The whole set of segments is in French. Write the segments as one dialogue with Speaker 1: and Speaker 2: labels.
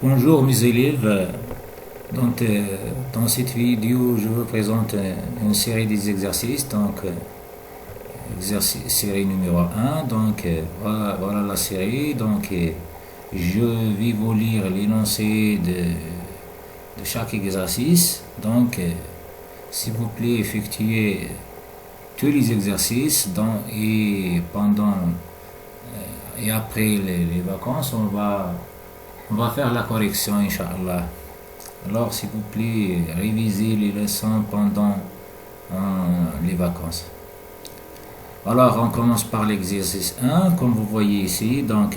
Speaker 1: Bonjour mes élèves, dans cette vidéo je vous présente une série des exercices, série numéro un. Voilà la série, je vais vous lire l'énoncé de chaque exercice, s'il vous plaît effectuez tous les exercices et pendant et après les vacances on va faire la correction, Inch'Allah. Alors, s'il vous plaît, révisez les leçons pendant les vacances. Alors, on commence par l'exercice 1. Comme vous voyez ici, un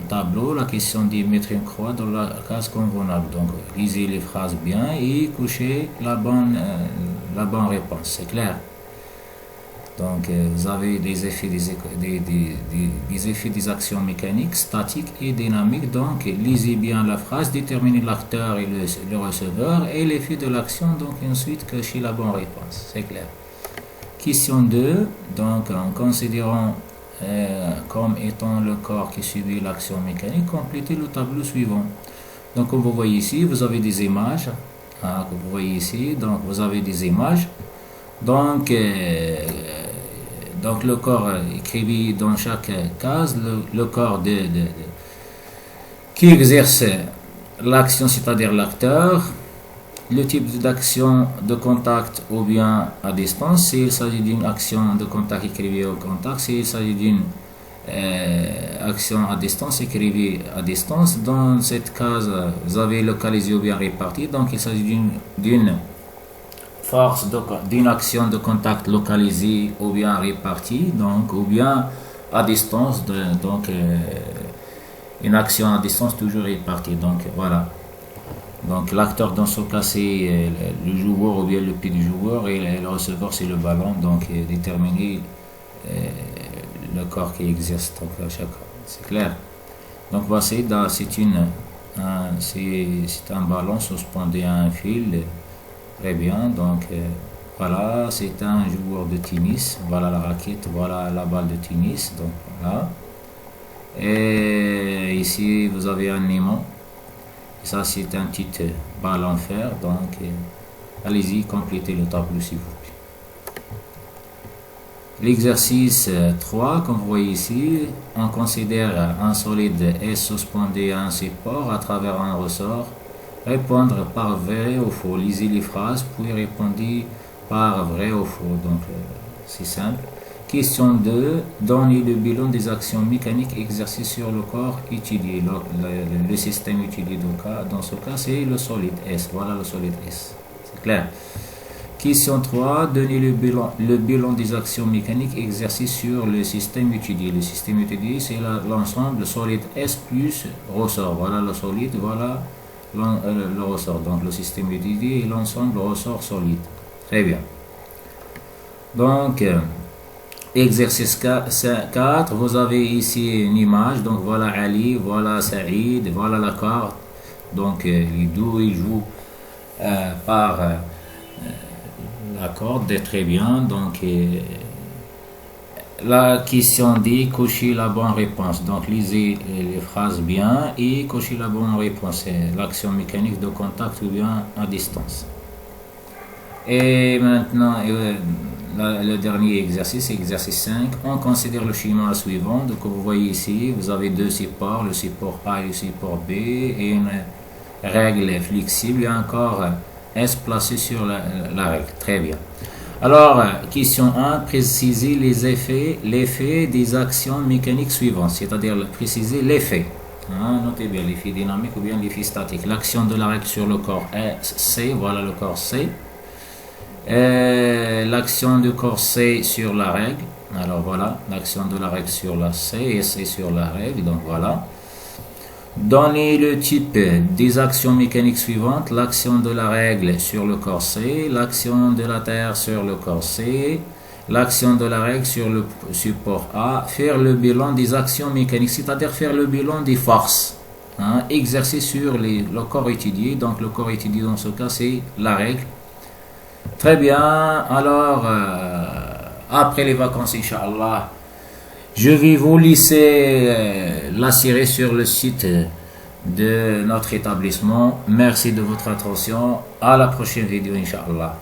Speaker 1: tableau, la question dit mettre une croix dans la case convenable. Donc, lisez les phrases bien et couchez la bonne réponse. C'est clair? Vous avez des effets des actions mécaniques, statiques et dynamiques. Donc, lisez bien la phrase, déterminez l'acteur et le receveur et l'effet de l'action. Donc, ensuite, cochez la bonne réponse. C'est clair. Question 2. En considérant comme étant le corps qui subit l'action mécanique, complétez le tableau suivant. Donc, comme vous voyez ici, vous avez des images. Vous avez des images. Le corps écrit dans chaque case le corps qui exerce l'action, c'est-à-dire l'acteur, le type d'action de contact ou bien à distance, s'il s'agit d'une action de contact écrivez au contact, s'il s'agit d'une action à distance écrivez à distance. Dans cette case, vous avez localisé ou bien réparti, donc il s'agit d'une d'une action de contact localisée ou bien répartie, ou bien à distance, une action à distance toujours répartie. Voilà. L'acteur dans ce cas c'est le joueur ou bien le pied du joueur et le receveur c'est le ballon. Déterminer le corps qui exerce à chaque fois. C'est clair. Voici c'est un ballon suspendu à un fil. Très bien, voilà, c'est un joueur de tennis, voilà la raquette, voilà la balle de tennis, voilà. Et ici vous avez un aimant, ça c'est un petit balle en fer, allez-y, complétez le tableau s'il vous plaît. L'exercice 3, comme vous voyez ici, on considère un solide S suspendu à un support à travers un ressort. Répondre par vrai ou faux. Lisez les phrases, puis répondez par vrai ou faux. C'est simple. Question 2. Donnez le bilan des actions mécaniques exercées sur le corps étudié. Le système étudié dans ce cas, c'est le solide S. Voilà le solide S. C'est clair. Question 3. Donnez le bilan des actions mécaniques exercées sur le système étudié. Le système étudié, c'est l'ensemble solide S plus ressort. Voilà le solide, voilà le ressort, le système étudié et l'ensemble ressort solide. Très bien. Exercice 4, vous avez ici une image. Voilà Ali, voilà Saïd, voilà la carte. Les deux ils jouent par la corde. Très bien. La question dit cochez la bonne réponse. Lisez les phrases bien et cochez la bonne réponse. C'est l'action mécanique de contact ou bien à distance. Et maintenant, le dernier exercice, exercice 5. On considère le schéma suivant. Vous voyez ici, vous avez deux supports, le support A et le support B, et une règle flexible et encore S placé sur la règle. Très bien. Alors, question 1, précisez l'effet des actions mécaniques suivantes, c'est-à-dire préciser l'effet. Notez bien l'effet dynamique ou bien l'effet statique. L'action de la règle sur le corps C, voilà le corps C. L'action du corps C sur la règle. Alors voilà, l'action de la règle sur la C et C sur la règle. Voilà. Donnez le type des actions mécaniques suivantes. L'action de la règle sur le corps C, l'action de la terre sur le corps C, l'action de la règle sur le support A. Faire le bilan des actions mécaniques, c'est-à-dire faire le bilan des forces exercées sur le corps étudié. Le corps étudié dans ce cas, c'est la règle. Très bien. Alors, après les vacances, Inch'Allah, je vais vous laisser la série sur le site de notre établissement. Merci de votre attention. À la prochaine vidéo, Inch'Allah.